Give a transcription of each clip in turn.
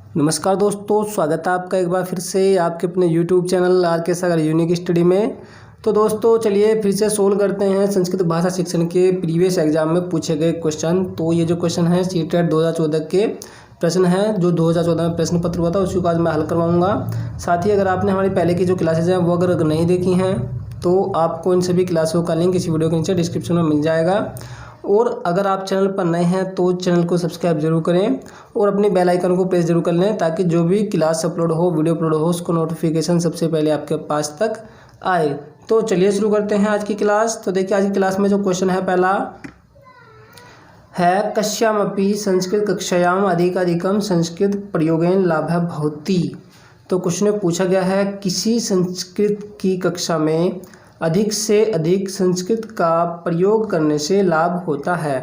नमस्कार दोस्तों, स्वागत है आपका एक बार फिर से आपके अपने यूट्यूब चैनल आर के सागर यूनिक स्टडी में। तो दोस्तों चलिए फिर से सोल्व करते हैं संस्कृत भाषा शिक्षण के प्रीवियस एग्जाम में पूछे गए क्वेश्चन। तो ये जो क्वेश्चन है सीटेट 2014 के प्रश्न है, जो 2014 में प्रश्न पत्र हुआ था उसी को आज मैं हल करवाऊँगा। साथ ही अगर आपने हमारी पहले की जो क्लासेज हैं वो अगर नहीं देखी हैं तो आपको इन सभी क्लासों का लिंक इसी वीडियो के नीचे डिस्क्रिप्शन में मिल जाएगा। और अगर आप चैनल पर नए हैं तो चैनल को सब्सक्राइब जरूर करें और अपने बेल आइकन को प्रेस जरूर कर लें, ताकि जो भी क्लास अपलोड हो, वीडियो अपलोड हो, उसको नोटिफिकेशन सबसे पहले आपके पास तक आए। तो चलिए शुरू करते हैं आज की क्लास। तो देखिए आज की क्लास में जो क्वेश्चन है पहला है, कस्यामपि संस्कृत कक्षायाम अधिकाधिकम संस्कृत प्रयोगेन लाभः भवति। तो क्वेश्चन में पूछा गया है किसी संस्कृत की कक्षा में अधिक से अधिक संस्कृत का प्रयोग करने से लाभ होता है।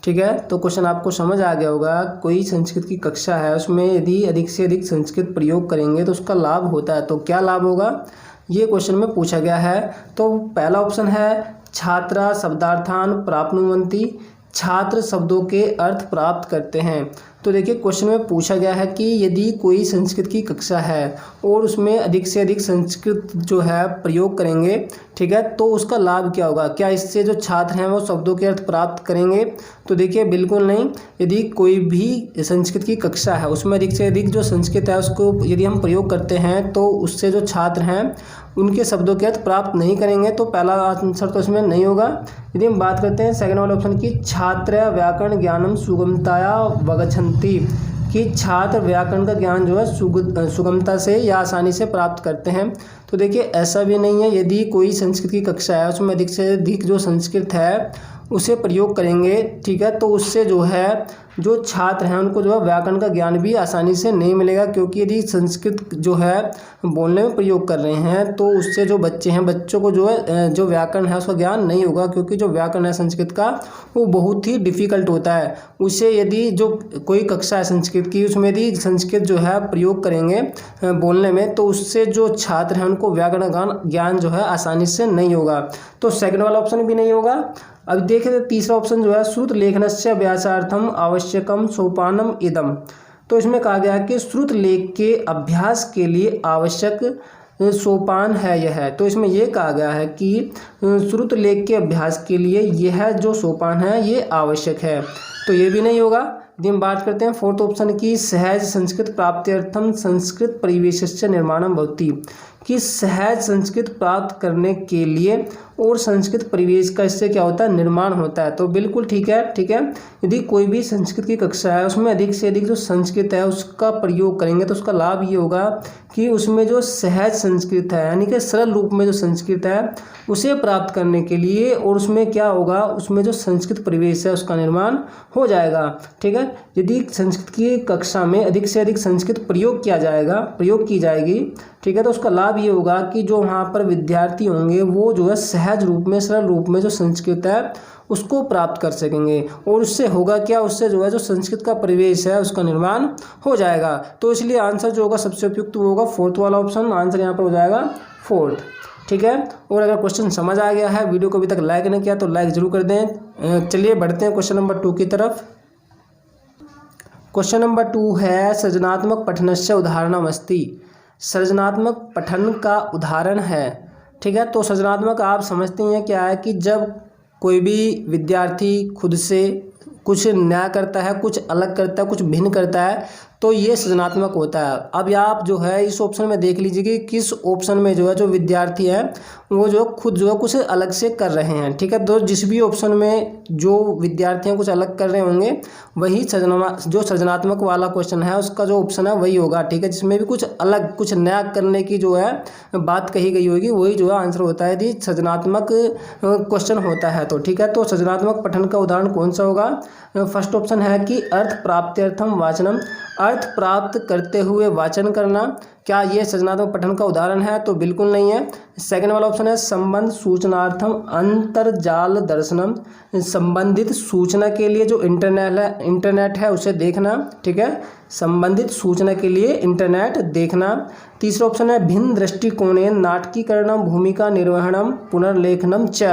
ठीक है, तो क्वेश्चन आपको समझ आ गया होगा। कोई संस्कृत की कक्षा है, उसमें यदि अधिक से अधिक संस्कृत प्रयोग करेंगे तो उसका लाभ होता है। तो क्या लाभ होगा, ये क्वेश्चन में पूछा गया है। तो पहला ऑप्शन है, छात्रा शब्दार्थान प्राप्नुवन्ति, छात्र शब्दों के अर्थ प्राप्त करते हैं। तो देखिए क्वेश्चन में पूछा गया है कि यदि कोई संस्कृत की कक्षा है और उसमें अधिक से अधिक संस्कृत जो है प्रयोग करेंगे, ठीक है, तो उसका लाभ क्या होगा। क्या इससे जो छात्र हैं वो शब्दों के अर्थ प्राप्त करेंगे? तो देखिए बिल्कुल नहीं। यदि कोई भी संस्कृत की कक्षा है उसमें अधिक से अधिक जो संस्कृत है उसको यदि हम प्रयोग करते हैं तो उससे जो छात्र हैं उनके शब्दों के अर्थ प्राप्त नहीं करेंगे। तो पहला आंसर तो इसमें नहीं होगा। यदि हम बात करते हैं सेकंड वाले ऑप्शन की, छात्र व्याकरण ज्ञानम सुगमताया वगच्छन्ति, कि छात्र व्याकरण का ज्ञान जो है सुगमता से या आसानी से प्राप्त करते हैं। तो देखिए ऐसा भी नहीं है। यदि कोई संस्कृत की कक्षा है उसमें अधिक से अधिक जो संस्कृत है उसे प्रयोग करेंगे, ठीक है, तो उससे जो है जो छात्र हैं उनको जो है व्याकरण का ज्ञान भी आसानी से नहीं मिलेगा। क्योंकि यदि संस्कृत जो है बोलने में प्रयोग कर रहे हैं तो उससे जो बच्चे हैं, बच्चों को जो है जो व्याकरण है उसका ज्ञान नहीं होगा। क्योंकि जो व्याकरण है संस्कृत का वो बहुत ही डिफ़िकल्ट होता है। उसे यदि जो कोई कक्षा है संस्कृत की उसमें यदि संस्कृत जो है प्रयोग करेंगे बोलने में तो उससे जो छात्र हैं उनको व्याकरण ज्ञान जो है आसानी से नहीं होगा। तो सेकंड वाला ऑप्शन भी नहीं होगा। अब देखें तो तीसरा ऑप्शन जो है, श्रुत लेखनस्य अभ्यासार्थम आवश्यकम सोपानम इदम। तो इसमें कहा गया है कि श्रुत लेख के अभ्यास के लिए आवश्यक सोपान है यह। तो इसमें यह कहा गया है कि श्रुत लेख के अभ्यास के लिए यह जो सोपान है ये आवश्यक है। तो ये भी नहीं होगा। यदि हम बात करते हैं फोर्थ ऑप्शन की, सहज संस्कृत प्राप्त्यर्थम संस्कृत परिवेशस्य निर्माणम भवति, कि सहज संस्कृत प्राप्त करने के लिए और संस्कृत परिवेश का इससे क्या होता है, निर्माण होता है। तो बिल्कुल ठीक है। ठीक है, यदि कोई भी संस्कृत की कक्षा है उसमें अधिक से अधिक जो संस्कृत है उसका प्रयोग करेंगे तो उसका लाभ ये होगा कि उसमें जो सहज संस्कृत है यानी कि सरल रूप में जो संस्कृत है उसे प्राप्त करने के लिए, और उसमें क्या होगा, उसमें जो संस्कृत परिवेश है उसका निर्माण हो जाएगा। ठीक है, यदि संस्कृत की कक्षा में अधिक से अधिक संस्कृत प्रयोग की जाएगी, ठीक है, तो उसका लाभ ये होगा कि जो वहाँ पर विद्यार्थी होंगे वो जो है सहज रूप में, सरल रूप में जो संस्कृत है उसको प्राप्त कर सकेंगे। और उससे होगा क्या, उससे जो है जो संस्कृत का परिवेश है उसका निर्माण हो जाएगा। तो इसलिए आंसर जो होगा सबसे उपयुक्त वो होगा फोर्थ वाला ऑप्शन। आंसर यहाँ पर हो जाएगा फोर्थ। ठीक है, और अगर क्वेश्चन समझ आ गया है, वीडियो को अभी तक लाइक नहीं किया तो लाइक जरूर कर दें। चलिए बढ़ते हैं क्वेश्चन नंबर 2 की तरफ। क्वेश्चन नंबर 2 है, सृजनात्मक पठनस्य उदाहरणमस्ति। सृजनात्मक पठन का उदाहरण है। ठीक है, तो सृजनात्मक आप समझते हैं क्या है कि जब कोई भी विद्यार्थी खुद से कुछ नया करता है, कुछ अलग करता है, कुछ भिन्न करता है, तो ये सृजनात्मक होता है। अब आप जो है इस ऑप्शन में देख लीजिए कि किस ऑप्शन में जो है जो विद्यार्थी है वो जो खुद जो है कुछ अलग से कर रहे हैं। ठीक है, तो जिस भी ऑप्शन में जो विद्यार्थी हैं कुछ अलग कर रहे होंगे वही जो सृजनात्मक वाला क्वेश्चन है उसका जो ऑप्शन है वही होगा। ठीक है, जिसमें भी कुछ अलग कुछ नया करने की जो है बात कही गई होगी वही जो है आंसर होता है यदि सृजनात्मक क्वेश्चन होता है तो। ठीक है, तो सृजनात्मक पठन का उदाहरण कौन सा होगा। फर्स्ट ऑप्शन है कि अर्थ प्राप्त्यर्थम वाचनम, अर्थ प्राप्त करते हुए वाचन करना, क्या ये सृजनात्मक पठन का उदाहरण है? तो बिल्कुल नहीं है। सेकंड वाला ऑप्शन है संबंध सूचनार्थम अंतर्जाल दर्शनम, संबंधित सूचना के लिए जो इंटरनेट है उसे देखना, ठीक है, संबंधित सूचना के लिए इंटरनेट देखना। तीसरा ऑप्शन है भिन्न दृष्टिकोणेन नाटकीकरणम भूमिका निर्वहणम पुनर्लेखनम च,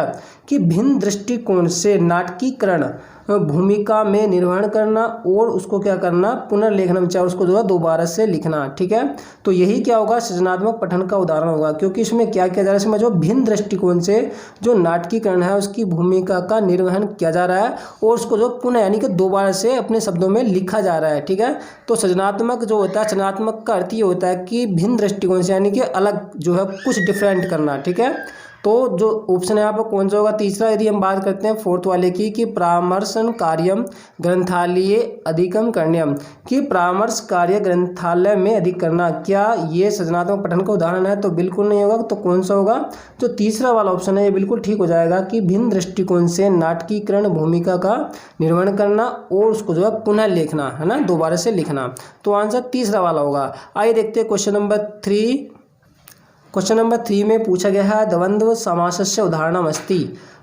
कि भिन्न दृष्टिकोण से नाटकीकरण भूमिका में निर्वहन करना और उसको क्या करना, पुनर्लेखनम च, उसको जो है दोबारा से लिखना, ठीक है। तो यही क्या होगा, सृजनात्मक पठन का उदाहरण होगा, क्योंकि इसमें क्या किया जा रहा है, इसमें जो भिन्न दृष्टिकोण से जो नाटकीकरण है उसकी भूमिका का निर्वहन किया जा रहा है और उसको जो पुनः यानी कि दोबारा से अपने शब्दों में लिखा जा रहा है, ठीक है। तो सृजनात्मक जो होता है, सृजनात्मक का अर्थ ये होता है कि भिन्न दृष्टिकोण से यानी कि अलग जो है कुछ डिफरेंट करना, ठीक है। तो जो ऑप्शन है यहाँ पर कौन सा होगा, तीसरा। यदि हम बात करते हैं फोर्थ वाले की कि परामर्शन कार्यम ग्रंथालय अधिकम करण्यम, कि परामर्श कार्य ग्रंथालय में अधिक करना, क्या ये सृजनात्मक पठन का उदाहरण है? तो बिल्कुल नहीं होगा। तो कौन सा होगा, जो तीसरा वाला ऑप्शन है ये बिल्कुल ठीक हो जाएगा कि भिन्न दृष्टिकोण से नाटकीकरण भूमिका का निर्वहन करना और उसको जो है पुनः लिखना, है ना, दोबारा से लिखना। तो आंसर तीसरा वाला होगा। आइए देखते हैं क्वेश्चन नंबर 3। क्वेश्चन नंबर 3 में पूछा गया है द्वंद्व समासस्य उदाहरणम अस्ति,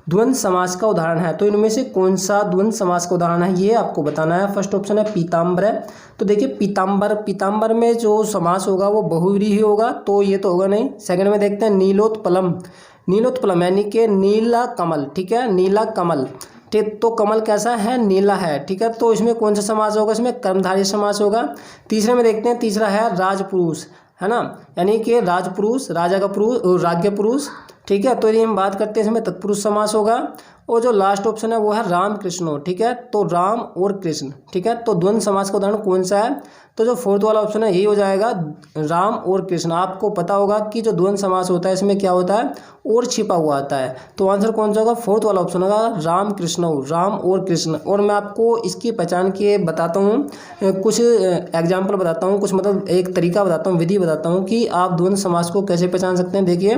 द्वंद्व समास का उदाहरण है, तो इनमें से कौन सा द्वंद्व समास का उदाहरण है ये आपको बताना है। फर्स्ट ऑप्शन है पीताम्बर है। तो देखिए पीताम्बर में जो समास होगा वो बहुव्रीहि होगा, तो ये तो होगा नहीं। सेकंड में देखते हैं नीलोत्पलम यानी कि नीला कमल, ठीक है, नीला कमल, ठीक। तो कमल कैसा है, नीला है, ठीक है। तो इसमें कौन सा समास होगा, इसमें कर्मधारय समास होगा। तीसरे में देखते हैं, तीसरा है राजपुरुष, है ना, यानी कि राजपुरुष, राजा का पुरुष, राज्य पुरुष, ठीक है। तो यदि हम बात करते हैं इसमें तत्पुरुष समास होगा। और जो लास्ट ऑप्शन है वो है राम कृष्णो, ठीक है, तो राम और कृष्ण, ठीक है। तो द्वंद्व समास का उदाहरण कौन सा है, तो जो फोर्थ वाला ऑप्शन है यही हो जाएगा, राम और कृष्ण। आपको पता होगा कि जो द्वंद्व समास होता है इसमें क्या होता है, और छिपा हुआ आता है, तो आंसर कौन सा होगा, फोर्थ वाला ऑप्शन होगा, राम कृष्ण, राम और कृष्ण। और मैं आपको इसकी पहचान के बताता हूँ, कुछ एग्जाम्पल बताता हूँ, कुछ मतलब एक तरीका बताता हूँ, विधि बताता हूँ कि आप द्वंद्व समास को कैसे पहचान सकते हैं। देखिए,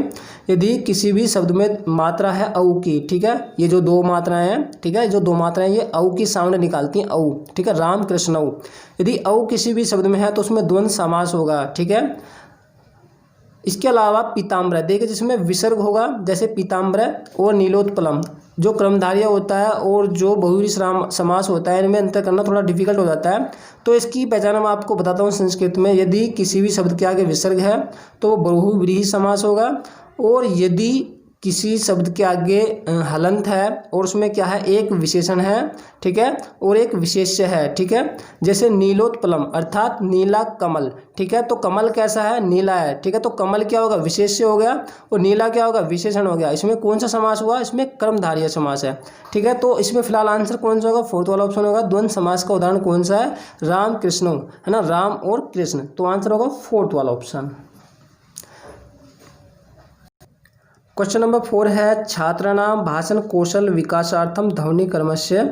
यदि किसी भी शब्द में मात्रा है औ की, ठीक है, ये जो दो मात्राएं हैं, ठीक है, जो दो मात्राएं ये औ की साउंड निकालती हैं, औ, ठीक है, राम कृष्ण औ। यदि औ किसी भी शब्द में है तो उसमें द्वंद्व समास होगा, ठीक है। इसके अलावा पीताम्बर, देखिए जिसमें विसर्ग होगा, जैसे पीताम्बर और नीलोत्पलम, जो क्रमधारय होता है और जो बहुव्रीहि समास होता है, इनमें अंतर करना थोड़ा डिफिकल्ट हो जाता है। तो इसकी पहचान मैं आपको बताता हूँ संस्कृत में। यदि किसी भी शब्द के आगे विसर्ग है तो वो बहुव्रीहि समास होगा, और यदि किसी शब्द के आगे हलंत है और उसमें क्या है, एक विशेषण है, ठीक है, और एक विशेष्य है, ठीक है, जैसे नीलोत्पलम अर्थात नीला कमल, ठीक है। तो कमल कैसा है, नीला है, ठीक है। तो कमल क्या होगा, विशेष्य हो गया, और नीला क्या होगा, विशेषण हो गया। इसमें कौन सा समास हुआ, इसमें कर्मधारय समास है, ठीक है। तो इसमें फिलहाल आंसर कौन सा होगा, फोर्थ वाला ऑप्शन होगा। द्वंद्व समास का उदाहरण कौन सा है, राम कृष्ण, है ना, राम और कृष्ण। तो आंसर होगा फोर्थ वाला ऑप्शन। क्वेश्चन नंबर 4 है छात्राणां भाषण कौशल विकासार्थम ध्वनि कर्मस्य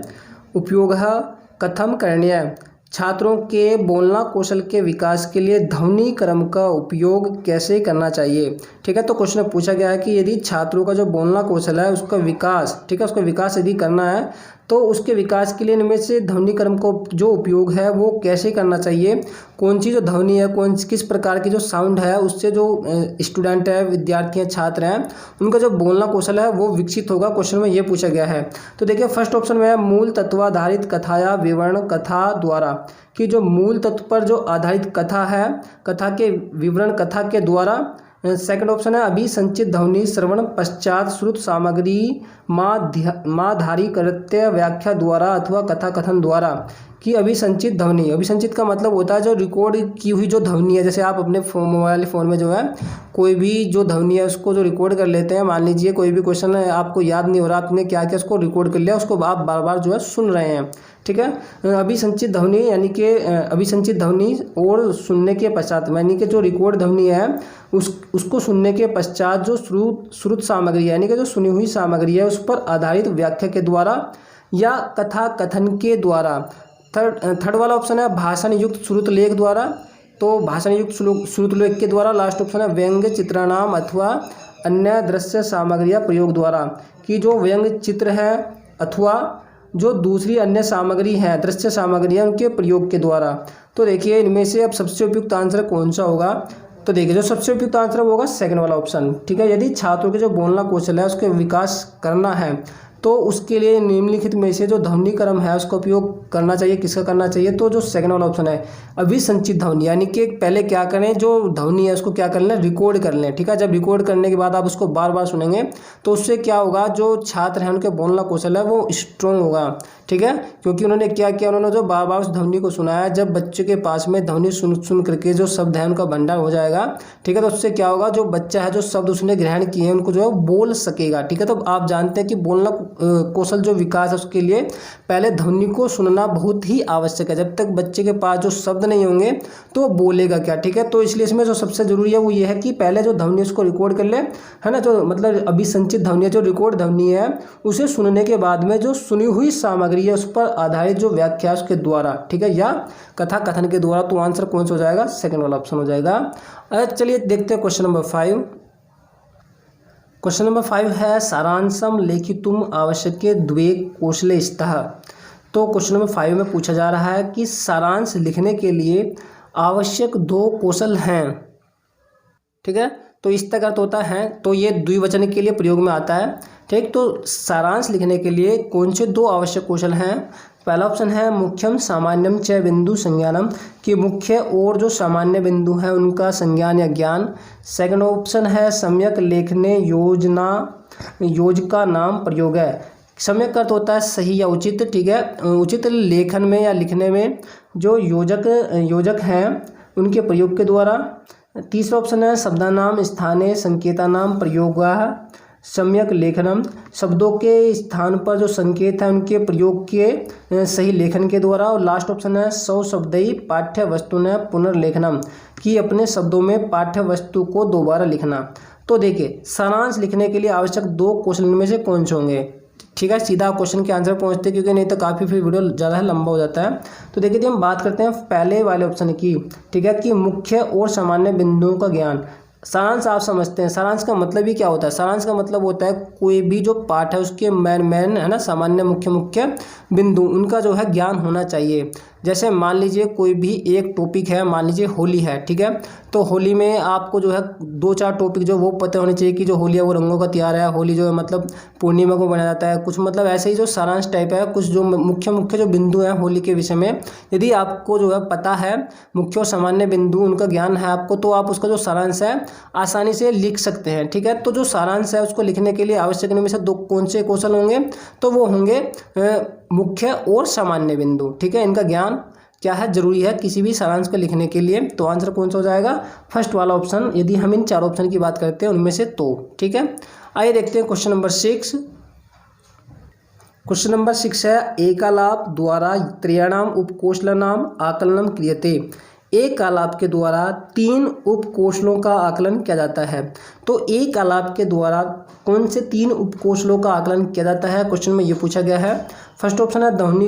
उपयोगः कथम करणीयः, छात्रों के बोलना कौशल के विकास के लिए ध्वनि क्रम का उपयोग कैसे करना चाहिए, ठीक है। तो क्वेश्चन में पूछा गया है कि यदि छात्रों का जो बोलना कौशल है उसका विकास, ठीक है, उसका विकास यदि करना है तो उसके विकास के लिए इनमें से ध्वनि क्रम को जो उपयोग है वो कैसे करना चाहिए, कौन सी जो ध्वनि है, किस प्रकार की जो साउंड है उससे जो स्टूडेंट है, विद्यार्थी हैं, छात्र हैं, उनका जो बोलना कौशल है वो विकसित होगा, क्वेश्चन में ये पूछा गया है। तो देखिए फर्स्ट ऑप्शन में है मूल तत्वाधारित कथा या विवरण कथा द्वारा, कि जो मूल तत्व पर जो आधारित कथा है, कथा के विवरण कथा के द्वारा। सेकंड ऑप्शन है अभिसंचित ध्वनि श्रवण पश्चात श्रुत सामग्री माधारी कृत्य व्याख्या द्वारा अथवा कथा कथन द्वारा, कि अभिसंचित ध्वनि, अभिसंचित का मतलब होता है जो रिकॉर्ड की हुई जो ध्वनि है, जैसे आप अपने मोबाइल फ़ोन में जो है कोई भी जो ध्वनि है उसको जो रिकॉर्ड कर लेते हैं। मान लीजिए कोई भी क्वेश्चन है आपको याद नहीं हो रहा, आपने क्या किया, उसको रिकॉर्ड कर लिया, उसको आप बार बार जो है सुन रहे हैं, ठीक है। अभिसंचित ध्वनि यानी कि अभिसंचित ध्वनि और सुनने के पश्चात, यानी कि जो रिकॉर्ड ध्वनि है उसको सुनने के पश्चात जो श्रुत सामग्री यानी कि जो सुनी हुई सामग्री है उस पर आधारित व्याख्या के द्वारा या कथा कथन के द्वारा। थर्ड वाला ऑप्शन है भाषण युक्त श्रुत लेख द्वारा, तो भाषण युक्त श्रुत लेख के द्वारा। लास्ट ऑप्शन है व्यंग्य चित्राणाम अथवा अन्य दृश्य सामग्रियाँ प्रयोग द्वारा, कि जो व्यंग्य चित्र है अथवा जो दूसरी अन्य सामग्री है, दृश्य सामग्रियाँ, उनके प्रयोग के द्वारा। तो देखिए इनमें से अब सबसे उपयुक्त आंसर कौन सा होगा, तो देखिए जो सबसे उपयुक्त आंसर होगा सेकंड वाला ऑप्शन, ठीक है। यदि छात्रों के जो बोलना कौशल है उसके विकास करना है तो उसके लिए निम्नलिखित में से जो ध्वनि क्रम है उसका उपयोग करना चाहिए, किसका करना चाहिए, तो जो सेकंड वाला ऑप्शन है अभिसंचित ध्वनि, यानी कि पहले क्या करें, जो ध्वनि है उसको क्या कर लें, रिकॉर्ड कर लें, ठीक है। जब रिकॉर्ड करने के बाद आप उसको बार बार सुनेंगे तो उससे क्या होगा, जो छात्र हैं उनके बोलना कौशल है वो स्ट्रॉन्ग होगा, ठीक है। क्योंकि उन्होंने क्या किया, उन्होंने जो बार बार उस ध्वनि को सुनाया, जब बच्चे के पास में ध्वनि सुन करके जो शब्द है उनका भंडार हो जाएगा, ठीक है। तो उससे क्या होगा, जो बच्चा है जो शब्द उसने ग्रहण किए हैं उनको जो है बोल सकेगा, ठीक है। तो आप जानते हैं कि बोलना कौशल जो विकास है उसके लिए पहले ध्वनि को सुनना बहुत ही आवश्यक है। जब तक बच्चे के पास जो शब्द नहीं होंगे तो बोलेगा क्या, ठीक है। तो इसलिए इसमें जो सबसे जरूरी है वो ये है कि पहले जो ध्वनि उसको रिकॉर्ड कर ले, है ना, जो मतलब अभिसंचित ध्वनि है, जो रिकॉर्ड ध्वनि है, उसे सुनने के बाद में जो सुनी हुई सामग्री है उस पर आधारित जो व्याख्या उसके द्वारा, ठीक है, या कथा कथन के द्वारा, तो आंसर कौन सा हो जाएगा, सेकंड वाला ऑप्शन हो जाएगा। चलिए देखते हैं क्वेश्चन नंबर 5। क्वेश्चन नंबर 5 है सारांशम लेखितुम आवश्यके द्वे कौशले स्तः। तो क्वेश्चन नंबर 5 में पूछा जा रहा है कि सारांश लिखने के लिए आवश्यक 2 कौशल हैं, ठीक है। तो इस तक अर्थ होता है, तो ये द्विवचन के लिए प्रयोग में आता है, ठीक। तो सारांश लिखने के लिए कौन से 2 आवश्यक कौशल हैं। पहला ऑप्शन है मुख्यम सामान्यम च बिंदु संज्ञानम, कि मुख्य और जो सामान्य बिंदु हैं उनका संज्ञान या ज्ञान। सेकंड ऑप्शन है सम्यक लेखने योजका नाम प्रयोग है। सम्यक का अर्थ होता है सही या उचित, ठीक है। उचित लेखन में या लिखने में जो योजक हैं उनके प्रयोग के द्वारा। तीसरा ऑप्शन है शब्दानाम स्थाने संकेतानाम प्रयोगः सम्यक लेखनम, शब्दों के स्थान पर जो संकेत है उनके प्रयोग के सही लेखन के द्वारा। और लास्ट ऑप्शन है सौ शब्दई पाठ्य वस्तु ने पुनर्लेखनम, कि अपने शब्दों में पाठ्य वस्तु को दोबारा लिखना। तो देखिए सारांश लिखने के लिए आवश्यक 2 कौशल में से कौन से होंगे, ठीक है। सीधा क्वेश्चन के आंसर पहुंचते, क्योंकि नहीं तो काफ़ी फिर वीडियो ज़्यादा लंबा हो जाता है। तो देखिए हम बात करते हैं पहले वाले ऑप्शन की, ठीक है, कि मुख्य और सामान्य बिंदुओं का ज्ञान। सारांश आप समझते हैं, सारांश का मतलब ही क्या होता है, सारांश का मतलब होता है कोई भी जो पाठ है उसके मेन है ना, सामान्य मुख्य बिंदु उनका जो है ज्ञान होना चाहिए। जैसे मान लीजिए कोई भी एक टॉपिक है, मान लीजिए होली है, ठीक है। तो होली में आपको जो है 2-4 टॉपिक जो वो पता होने चाहिए कि जो होली है वो रंगों का त्योहार है, होली जो है मतलब पूर्णिमा को मनाया जाता है, कुछ मतलब ऐसे ही जो सारांश टाइप है, कुछ जो मुख्य जो बिंदु हैं होली के विषय में यदि आपको जो है पता है, मुख्य और सामान्य बिंदु उनका ज्ञान है आपको, तो आप उसका जो सारांश है आसानी से लिख सकते हैं, ठीक है। तो जो सारांश है उसको लिखने के लिए आवश्यक इनमें से 2 कौन से कौशल होंगे, तो वो होंगे मुख्य और सामान्य बिंदु, ठीक है। इनका ज्ञान क्या है, जरूरी है किसी भी सारांश को लिखने के लिए। तो आंसर कौन सा हो जाएगा, फर्स्ट वाला ऑप्शन, यदि हम इन 4 ऑप्शन की बात करते हैं उनमें से, तो ठीक है। आइए देखते हैं क्वेश्चन नंबर 6। क्वेश्चन नंबर 6 है एकालाप द्वारा त्रयाणाम उपकौशलानाम आकलनम क्रियते। एक आलाप के द्वारा 3 उपकौशलों का आकलन किया जाता है। तो एक आलाप के द्वारा कौन से 3 उपकौशलों का आकलन किया जाता है, क्वेश्चन में ये पूछा गया है। फर्स्ट ऑप्शन है ध्वनि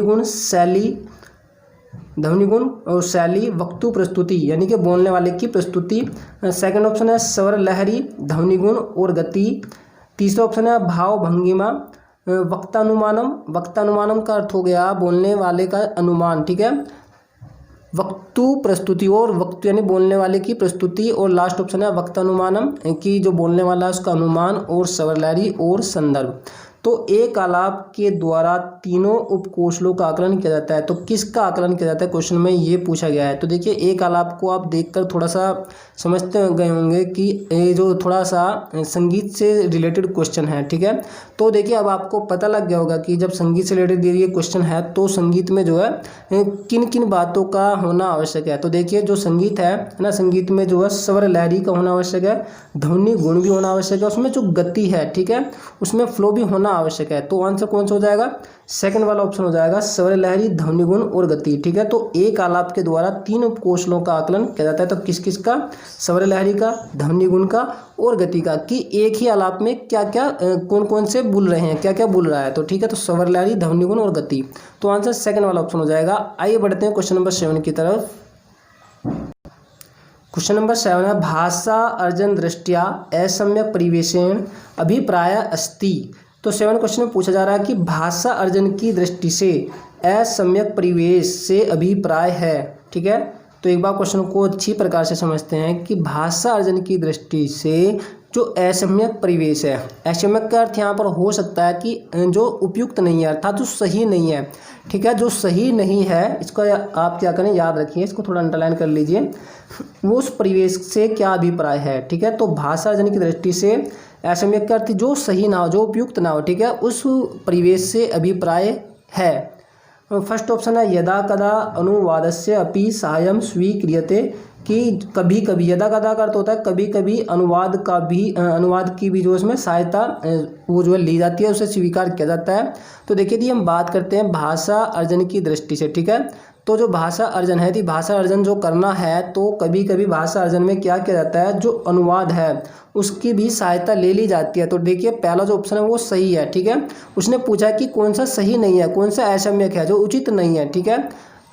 गुण और शैली वक्तु प्रस्तुति, यानी कि बोलने वाले की प्रस्तुति। सेकंड ऑप्शन है स्वर लहरी ध्वनि गुण और गति। तीसरा ऑप्शन है भाव भंगिमा वक्तानुमानम का अर्थ हो गया बोलने वाले का अनुमान, ठीक है। वक्तु प्रस्तुति और वक्तु यानी बोलने वाले की प्रस्तुति। और लास्ट ऑप्शन है वक्तानुमानम की जो बोलने वाला है उसका अनुमान। और स्वर लहरी और संदर्भ। तो एक आलाप के द्वारा 3 उपकौशलों का आकलन किया जाता है। तो किसका आकलन किया जाता है, क्वेश्चन में ये पूछा गया है। तो देखिए एक आलाप को आप देखकर थोड़ा सा समझते गए होंगे कि ये जो थोड़ा सा संगीत से रिलेटेड क्वेश्चन है, ठीक है। तो देखिए अब आपको पता लग गया होगा कि जब संगीत से रिलेटेड ये क्वेश्चन है तो संगीत में जो है किन किन बातों का होना आवश्यक है। तो देखिए जो संगीत है ना, संगीत में जो है स्वर लहरी का होना आवश्यक है, ध्वनि गुण भी होना आवश्यक है, उसमें जो गति है, ठीक है, उसमें फ्लो भी होना आवश्यक है। तो आंसर कौन सा हो जाएगा, सेकंड वाला ऑप्शन हो जाएगा स्वर लहरी ध्वनि गुण और गति, ठीक है। तो एक आलाप के द्वारा 3 उपकौशलों का आकलन किया जाता है। तो किस किस का, स्वर लहरी का, ध्वनि गुण का और गति का, कि एक ही आलाप में क्या क्या कौन कौन से बोल रहे हैं, क्या क्या बोल रहा है। तो ठीक है, तो स्वर लहरी ध्वनि गुण और गति, तो आंसर सेकंड वाला ऑप्शन हो जाएगा। आइए बढ़ते हैं क्वेश्चन नंबर 7 की तरफ। क्वेश्चन नंबर 7 है भाषा अर्जन दृष्टिया असम्यक परिवेशेण अभिप्राय अस्ति। तो 7 क्वेश्चन में पूछा जा रहा है कि भाषा अर्जन की दृष्टि से असम्यक परिवेश से अभिप्राय है, ठीक है। तो एक बार क्वेश्चन को अच्छी प्रकार से समझते हैं कि भाषा अर्जन की दृष्टि से जो असम्यक परिवेश है, असम्यक का अर्थ यहाँ पर हो सकता है कि जो उपयुक्त नहीं है, अर्थात जो सही नहीं है। ठीक है, जो सही नहीं है इसको आप क्या करें, याद रखिए, इसको थोड़ा अंडरलाइन कर लीजिए। वो उस परिवेश से क्या अभिप्राय है। ठीक है, तो भाषा अर्जन की दृष्टि से असम्यक का अर्थ जो सही ना हो, जो उपयुक्त ना हो। ठीक है, उस परिवेश से अभिप्राय है। फर्स्ट ऑप्शन है यदा कदा अनुवादस्य अपि सहायम स्वीक्रियते, कि कभी कभी, यदा कदा का अर्थ होता है कभी कभी, अनुवाद की भी जो इसमें सहायता वो जो है ली जाती है, उसे स्वीकार किया जाता है। तो देखिए यदि हम बात करते हैं भाषा अर्जन की दृष्टि से, ठीक है, तो जो भाषा अर्जन है, यदि भाषा अर्जन जो करना है तो कभी कभी भाषा अर्जन में क्या किया जाता है, जो अनुवाद है उसकी भी सहायता ले ली जाती है। तो देखिए पहला जो ऑप्शन है वो सही है। ठीक है, उसने पूछा कि कौन सा सही नहीं है, कौन सा असम्यक है, जो उचित नहीं है। ठीक है,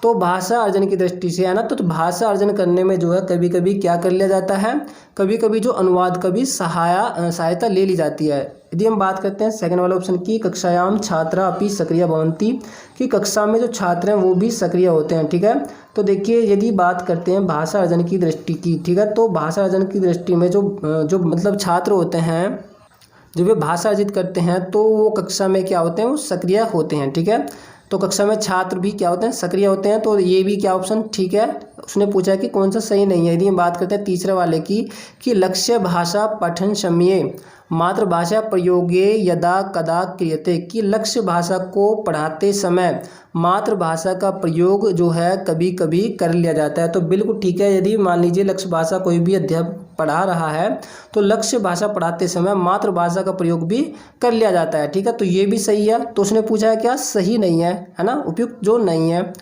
तो भाषा अर्जन की दृष्टि से है ना, तो भाषा अर्जन करने में जो है कभी कभी क्या कर लिया जाता है, कभी कभी जो अनुवाद का भी सहायता ले ली जाती है। यदि हम बात करते हैं सेकंड वाले ऑप्शन की, कक्षायाम छात्रा अपि सक्रिय भवन्ति, कि कक्षा में जो छात्र हैं वो भी सक्रिय होते हैं। ठीक है, तो देखिए यदि बात करते हैं भाषा अर्जन की दृष्टि की, ठीक है, तो भाषा अर्जन की दृष्टि में जो मतलब छात्र होते हैं, जो वे भाषा अर्जित करते हैं, तो वो कक्षा में क्या होते हैं, वो सक्रिय होते हैं। ठीक है, तो कक्षा में छात्र भी क्या होते हैं, सक्रिय होते हैं। तो ये भी क्या ऑप्शन ठीक है। उसने पूछा कि कौन सा सही नहीं है। यदि हम बात करते हैं तीसरे वाले की, कि लक्ष्य भाषा पठन समये मातृभाषा प्रयोगे यदा कदा क्रियते, कि लक्ष्य भाषा को पढ़ाते समय मातृभाषा का प्रयोग जो है कभी कभी कर लिया जाता है। तो बिल्कुल ठीक है। यदि मान लीजिए लक्ष्य भाषा कोई भी अध्यापक पढ़ा रहा है तो लक्ष्य भाषा पढ़ाते समय मातृभाषा का प्रयोग भी कर लिया जाता है। ठीक है, तो ये भी सही है। तो उसने पूछा है क्या, सही नहीं है, है ना, उपयुक्त जो नहीं है।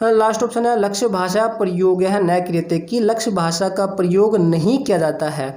लास्ट ऑप्शन है लक्ष्य भाषा प्रयोग है न क्रियते, कि लक्ष्य भाषा का प्रयोग नहीं किया जाता है।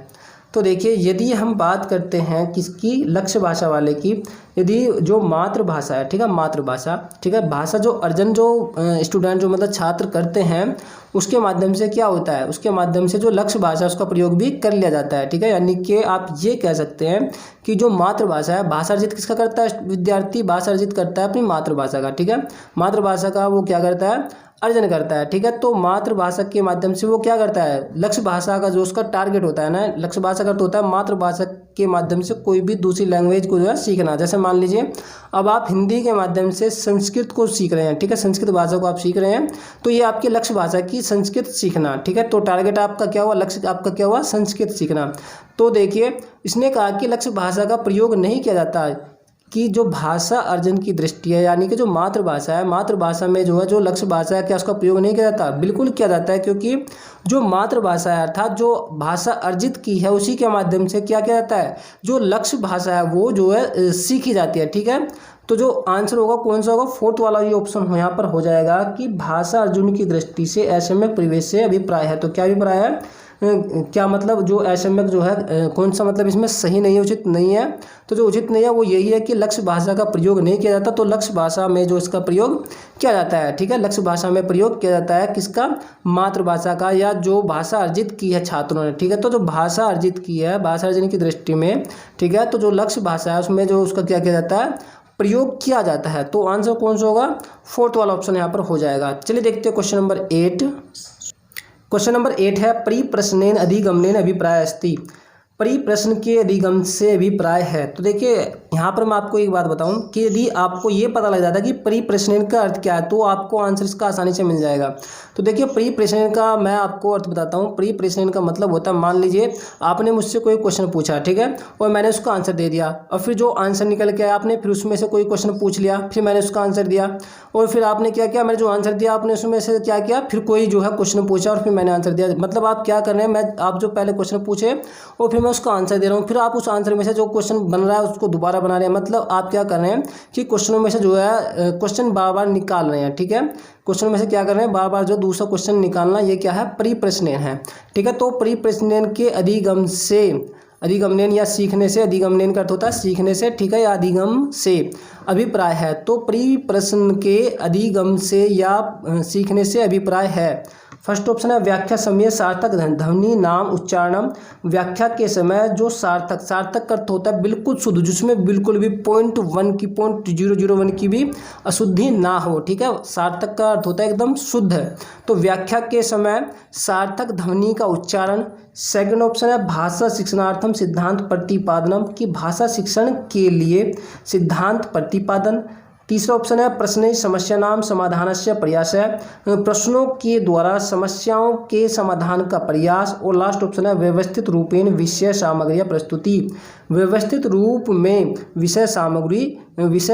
तो देखिए यदि हम बात करते हैं किसकी, लक्ष्य भाषा वाले की, यदि जो मातृभाषा है, ठीक है, मातृभाषा, ठीक है, भाषा जो अर्जन जो स्टूडेंट जो मतलब छात्र करते हैं उसके माध्यम से क्या होता है, उसके माध्यम से जो लक्ष्य भाषा उसका प्रयोग भी कर लिया जाता है। ठीक है, यानी कि आप ये कह सकते हैं कि जो मातृभाषा है, भाषा अर्जित किसका करता है, विद्यार्थी भाषा अर्जित करता है अपनी मातृभाषा का। ठीक है, मातृभाषा का वो क्या करता है, अर्जन करता है। ठीक है, तो मातृभाषा के माध्यम से वो क्या करता है, लक्ष्य भाषा का जो उसका टारगेट होता है ना, लक्ष्य भाषा का अर्थ होता है मातृभाषा के माध्यम से कोई भी दूसरी लैंग्वेज को जो है सीखना। जैसे मान लीजिए अब आप हिंदी के माध्यम से संस्कृत को सीख रहे हैं, ठीक है, संस्कृत भाषा को आप सीख रहे हैं, तो ये आपकी लक्ष्य भाषा की संस्कृत सीखना। ठीक है, तो टारगेट आपका क्या हुआ, लक्ष्य आपका क्या हुआ, संस्कृत सीखना। तो देखिए इसने कहा कि लक्ष्य भाषा का प्रयोग नहीं किया जाता है, कि जो भाषा अर्जन की दृष्टि है, यानी कि जो मातृभाषा है, मातृभाषा में जो है जो लक्ष्य भाषा है, क्या उसका प्रयोग नहीं किया जाता, बिल्कुल किया जाता है। क्योंकि जो मातृभाषा है अर्थात जो भाषा अर्जित की है उसी के माध्यम से क्या किया जाता है, जो लक्ष्य भाषा है वो जो है सीखी जाती है। ठीक है, तो जो आंसर होगा कौन सा होगा, फोर्थ वाला ये ऑप्शन यहाँ पर हो जाएगा कि भाषा अर्जुन की दृष्टि से असम्यक परिवेश से अभिप्राय है। तो क्या अभिप्राय है, क्या मतलब जो असम्यक जो है कौन सा मतलब इसमें सही नहीं है, उचित नहीं है। तो जो उचित नहीं है वो यही है कि लक्ष्य भाषा का प्रयोग नहीं किया जाता, तो लक्ष्य भाषा में जो इसका प्रयोग किया जाता है। ठीक है, लक्ष्य भाषा में प्रयोग किया जाता है किसका, मातृभाषा का, या जो भाषा अर्जित की है छात्रों ने। ठीक है, तो जो भाषा अर्जित की है भाषा अर्जन की दृष्टि में, ठीक है, तो जो लक्ष्य भाषा है उसमें जो उसका क्या किया जाता है, प्रयोग किया जाता है। तो आंसर कौन सा होगा, फोर्थ वाला ऑप्शन यहाँ पर हो जाएगा। चलिए देखते हैं क्वेश्चन नंबर 8। क्वेश्चन नंबर 8 है परिप्रश्नेन अधिगमनेन अभिप्राय अस्ति, परिप्रश्न के अधिगम से अभिप्राय है। तो देखिए यहाँ पर मैं आपको एक बात बताऊं कि यदि आपको ये पता लग जाता है कि परिप्रश्नेन का अर्थ क्या है तो आपको आंसर इसका आसानी से मिल जाएगा। तो देखिए परिप्रश्नेन का मैं आपको अर्थ बताता हूँ। परिप्रश्नेन का मतलब होता है, मान लीजिए आपने मुझसे कोई क्वेश्चन पूछा, ठीक है, और मैंने उसका आंसर दे दिया, और फिर जो आंसर निकल के आया आपने फिर उसमें से कोई क्वेश्चन पूछ लिया, फिर मैंने उसका आंसर दिया, और फिर आपने क्या किया, मैंने जो आंसर दिया आपने उसमें से क्या किया, फिर कोई जो है क्वेश्चन पूछा और फिर मैंने आंसर दिया। मतलब आप क्या कर रहे हैं, मैं आप जो पहले क्वेश्चन पूछे और फिर मैं उसका आंसर दे रहा हूँ, फिर आप उस आंसर में से जो क्वेश्चन बन रहा है उसको दोबारा बना रहे हैं। मतलब आप क्या कर रहे हैं कि क्वेश्चनों में से जो है क्वेश्चन बार बार निकाल रहे हैं। ठीक है, क्वेश्चन में से क्या कर रहे हैं, बार बार जो दूसरा क्वेश्चन निकालना, ये क्या है, परिप्रश्नेन है। ठीक है, तो परिप्रश्नेन के अधिगम से, अधिगमनेन या सीखने से, अधिगमनेन का अर्थ होता है सीखने से, ठीक है, या अधिगम से अभिप्राय है। तो परिप्रश्न के अधिगम से या सीखने से अभिप्राय है। फर्स्ट ऑप्शन है व्याख्या समय सार्थक ध्वनि नाम उच्चारणम। व्याख्या के समय जो सार्थक, सार्थक का अर्थ होता है बिल्कुल शुद्ध, जिसमें बिल्कुल भी 0.1 की 0.001 की भी अशुद्धि ना हो, ठीक है। सार्थक का अर्थ होता है एकदम शुद्ध है। तो व्याख्या के समय सार्थक ध्वनि का उच्चारण। सेकंड ऑप्शन है भाषा शिक्षणार्थम सिद्धांत प्रतिपादनम, कि भाषा शिक्षण के लिए सिद्धांत प्रतिपादन। तीसरा ऑप्शन है प्रश्न समस्या नाम समाधानस्य प्रयास है, प्रश्नों के द्वारा समस्याओं के समाधान का प्रयास। और लास्ट ऑप्शन है व्यवस्थित रूपेण विषय सामग्री प्रस्तुति, व्यवस्थित रूप में विषय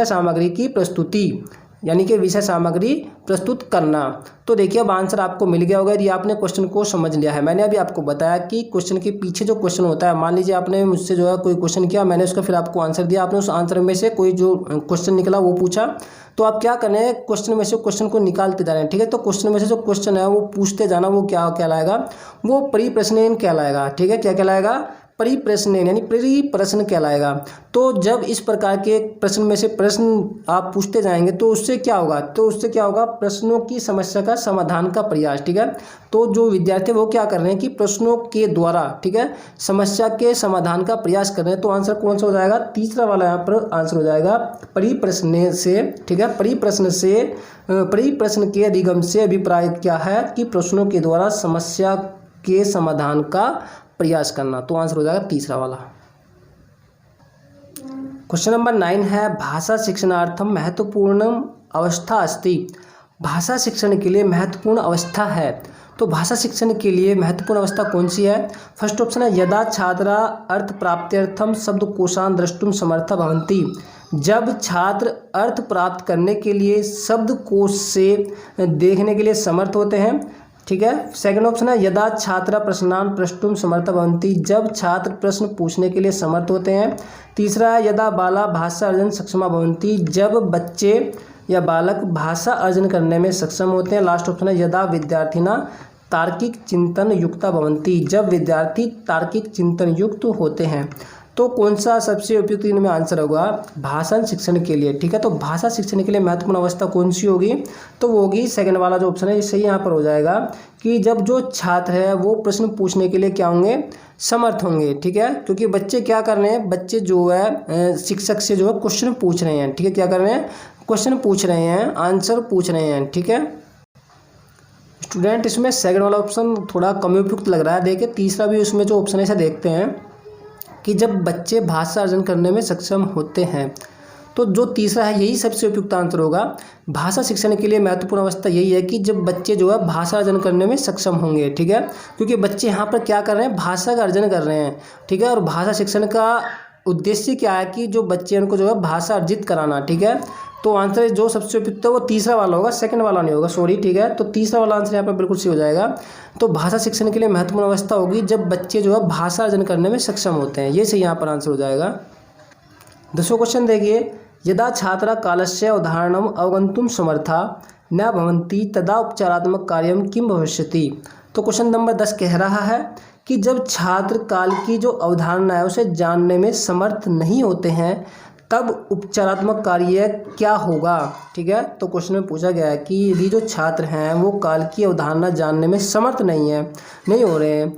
सामग्री की प्रस्तुति, यानी कि विषय सामग्री प्रस्तुत करना। तो देखिए अब आंसर आपको मिल गया होगा यदि आपने क्वेश्चन को समझ लिया है। मैंने अभी आपको बताया कि क्वेश्चन के पीछे जो क्वेश्चन होता है, मान लीजिए आपने मुझसे जो है कोई क्वेश्चन किया, मैंने उसका फिर आपको आंसर दिया, आपने उस आंसर में से कोई जो क्वेश्चन निकला वो पूछा, तो आप क्या करना है, क्वेश्चन में से क्वेश्चन को निकालते जा रहे हैं, ठीक है। तो क्वेश्चन में से जो क्वेश्चन है वो पूछते जाना, वो क्या कहलाएगा, वो परिप्रश्न कहलाएगा, ठीक है। क्या कहलाएगा, परिप्रश्न, यानी परिप्रश्न कहलाएगा। तो जब इस प्रकार के प्रश्न में से प्रश्न आप पूछते जाएंगे तो उससे क्या होगा, प्रश्नों की समस्या का समाधान का प्रयास, ठीक है। तो जो विद्यार्थी वो क्या कर रहे हैं कि प्रश्नों के द्वारा, ठीक है, समस्या के समाधान का प्रयास कर रहे हैं। तो आंसर कौन सा हो जाएगा, तीसरा वाला यहाँ पर आंसर हो जाएगा परिप्रश्न से, ठीक है। परिप्रश्न के अधिगम से अभिप्राय क्या है कि प्रश्नों के द्वारा समस्या के समाधान का प्रयास करना। तो आंसर हो जाएगा तीसरा वाला। क्वेश्चन नंबर 9 है भाषा शिक्षणार्थम महत्वपूर्ण अवस्था अस्ति, भाषा शिक्षण के लिए महत्वपूर्ण अवस्था है। तो भाषा शिक्षण के लिए महत्वपूर्ण अवस्था कौन सी है। फर्स्ट ऑप्शन है यदा छात्रा अर्थ प्राप्त्यर्थम शब्दकोशान द्रष्टुम समर्था भवन्ति, जब छात्र अर्थ प्राप्त करने के लिए शब्दकोश से देखने के लिए समर्थ होते हैं, ठीक है। सेकंड ऑप्शन है यदा छात्रा प्रश्नान प्रष्टुम समर्थ भवन्ति, जब छात्र प्रश्न पूछने के लिए समर्थ होते हैं। तीसरा है यदा बाला भाषा अर्जन सक्षमा भवन्ति, जब बच्चे या बालक भाषा अर्जन करने में सक्षम होते हैं। लास्ट ऑप्शन है यदा विद्यार्थिना तार्किक चिंतन युक्ता भवन्ति, जब विद्यार्थी तार्किक चिंतन युक्त होते हैं। तो कौन सा सबसे उपयुक्त इनमें आंसर होगा भाषण शिक्षण के लिए, ठीक है। तो भाषा शिक्षण के लिए महत्वपूर्ण अवस्था कौन सी होगी, तो वो होगी सेकंड वाला जो ऑप्शन है, सही यहाँ पर हो जाएगा कि जब जो छात्र है वो प्रश्न पूछने के लिए क्या होंगे, समर्थ होंगे, ठीक है। क्योंकि बच्चे क्या कर रहे हैं, बच्चे जो है शिक्षक से जो है क्वेश्चन पूछ रहे हैं, ठीक है। क्या कर रहे हैं, क्वेश्चन पूछ रहे हैं, आंसर पूछ रहे हैं, ठीक है। स्टूडेंट इसमें सेकंड वाला ऑप्शन थोड़ा कम उपयुक्त लग रहा है। देखिए तीसरा भी उसमें जो ऑप्शन है इसे देखते हैं कि जब बच्चे भाषा अर्जन करने में सक्षम होते हैं, तो जो तीसरा है यही सबसे उपयुक्त आंसर होगा। भाषा शिक्षण के लिए महत्वपूर्ण अवस्था यही है कि जब बच्चे जो है भाषा अर्जन करने में सक्षम होंगे, ठीक है। क्योंकि बच्चे यहाँ पर क्या कर रहे हैं, भाषा का अर्जन कर रहे हैं, ठीक है। और भाषा शिक्षण का उद्देश्य क्या है कि जो बच्चे उनको जो है भाषा अर्जित कराना, ठीक है। तो आंसर जो सबसे उपयुक्त है वो तीसरा वाला होगा, सेकंड वाला नहीं होगा, सॉरी, ठीक है। तो तीसरा वाला आंसर यहाँ पर बिल्कुल सही हो जाएगा। तो भाषा शिक्षण के लिए महत्वपूर्ण अवस्था होगी जब बच्चे जो है भाषा अर्जन करने में सक्षम होते हैं, ये सही यहाँ पर आंसर हो जाएगा। 10वां क्वेश्चन देखिए यदा छात्रा कालस्य उदाहरणम अवगंतुम समर्था न भवन्ति तदा उपचारात्मक कार्यम किम भविष्यति। तो क्वेश्चन नंबर 10 कह रहा है कि जब छात्र काल की जो अवधारणा है उसे जानने में समर्थ नहीं होते हैं तब उपचारात्मक कार्य क्या होगा, ठीक है। तो क्वेश्चन में पूछा गया है कि यदि जो छात्र हैं वो काल की अवधारणा जानने में समर्थ नहीं हो रहे हैं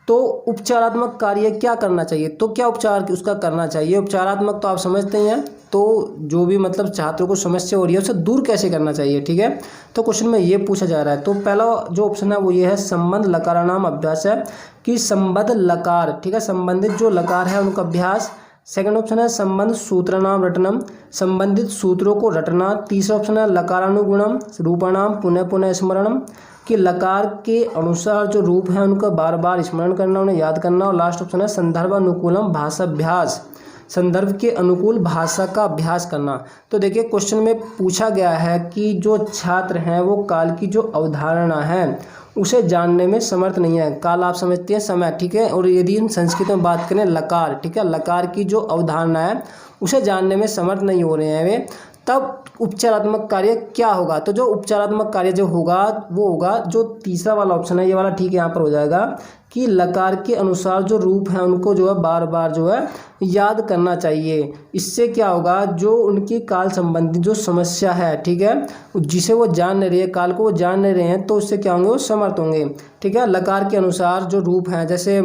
तो उपचारात्मक कार्य क्या करना चाहिए। तो क्या उपचार उसका करना चाहिए, उपचारात्मक तो आप समझते हैं, तो जो भी मतलब छात्रों को समस्या हो रही है उसे दूर कैसे करना चाहिए, ठीक है। तो क्वेश्चन में ये पूछा जा रहा है। तो पहला जो ऑप्शन है वो ये है संबंध लकारानाम अभ्यास है, कि संबद्ध लकार, ठीक है, संबंधित जो लकार है उनका अभ्यास। सेकंड ऑप्शन है संबंध सूत्रनाम रटनम, संबंधित सूत्रों को रटना। तीसरा ऑप्शन है लकारानुगुणम रूपाणाम पुनः पुनः स्मरणम, कि लकार के अनुसार जो रूप है उनका बार बार स्मरण करना, उन्हें याद करना। और लास्ट ऑप्शन है संदर्भ अनुकूलम भाषाभ्यास, संदर्भ के अनुकूल भाषा का अभ्यास करना। तो देखिए क्वेश्चन में पूछा गया है कि जो छात्र हैं वो काल की जो अवधारणा है उसे जानने में समर्थ नहीं है। काल आप समझते हैं समय, ठीक है। और यदि हम संस्कृत में बात करें लकार, ठीक है, लकार की जो अवधारणा है उसे जानने में समर्थ नहीं हो रहे हैं वे, तब उपचारात्मक कार्य क्या होगा। तो जो उपचारात्मक कार्य जो होगा वो होगा जो तीसरा वाला ऑप्शन है, ये वाला ठीक है यहाँ पर हो जाएगा कि लकार के अनुसार जो रूप हैं उनको जो है बार बार जो है याद करना चाहिए। इससे क्या होगा, जो उनकी काल संबंधी जो समस्या है, ठीक है, जिसे वो जान नहीं रही है, काल को वो जान नहीं रहे हैं, तो उससे क्या होंगे, वो समर्थ होंगे। ठीक है, लकार के अनुसार जो रूप हैं, जैसे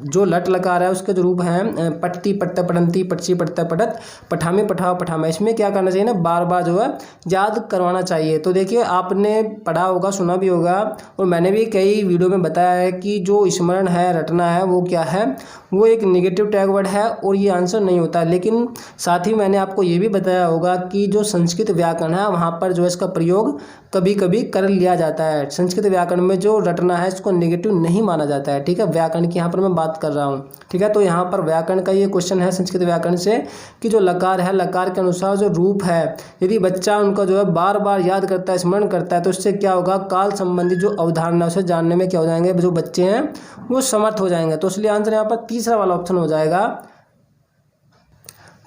जो लट लकार है उसके जो रूप हैं पट्टी पट्ट पटंती पटसी पट्ट पटत पठामी पठाव पठामा, इसमें क्या करना चाहिए ना, बार बार जो है याद करवाना चाहिए। तो देखिए आपने पढ़ा होगा, सुना भी होगा, और मैंने भी कई वीडियो में बताया है कि जो स्मरण है, रटना है, वो क्या है, वो एक नेगेटिव टैग वर्ड है और ये आंसर नहीं होता। लेकिन साथ ही मैंने आपको ये भी बताया होगा कि जो संस्कृत व्याकरण है वहाँ पर जो है इसका प्रयोग कभी कभी कर लिया जाता है। संस्कृत व्याकरण में जो रटना है इसको नेगेटिव नहीं माना जाता है। ठीक है, व्याकरण की यहाँ पर मैं बात कर रहा हूँ। ठीक है, तो यहाँ पर व्याकरण का ये क्वेश्चन है संस्कृत व्याकरण से कि जो लकार है, लकार के अनुसार जो रूप है, यदि बच्चा उनका जो है बार बार याद करता है, स्मरण करता है, तो इससे क्या होगा, काल संबंधी जो अवधारणा उसे जानने में क्या हो जाएंगे, जो बच्चे हैं वो समर्थ हो जाएंगे। तो इसलिए आंसर यहाँ पर तीसरा वाला ऑप्शन हो जाएगा।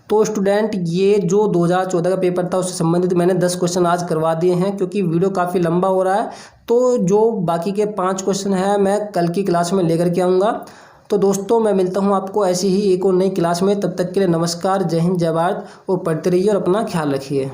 तो स्टूडेंट ये जो 2014 का पेपर था उससे संबंधित मैंने 10 क्वेश्चन आज करवा दिए हैं, क्योंकि वीडियो काफ़ी लंबा हो रहा है। तो जो बाकी के 5 क्वेश्चन हैं मैं कल की क्लास में लेकर के आऊँगा। तो दोस्तों मैं मिलता हूँ आपको ऐसी ही एक और नई क्लास में। तब तक के लिए नमस्कार, जय हिंद, जय भारत, और पढ़ते रहिए और अपना ख्याल रखिए।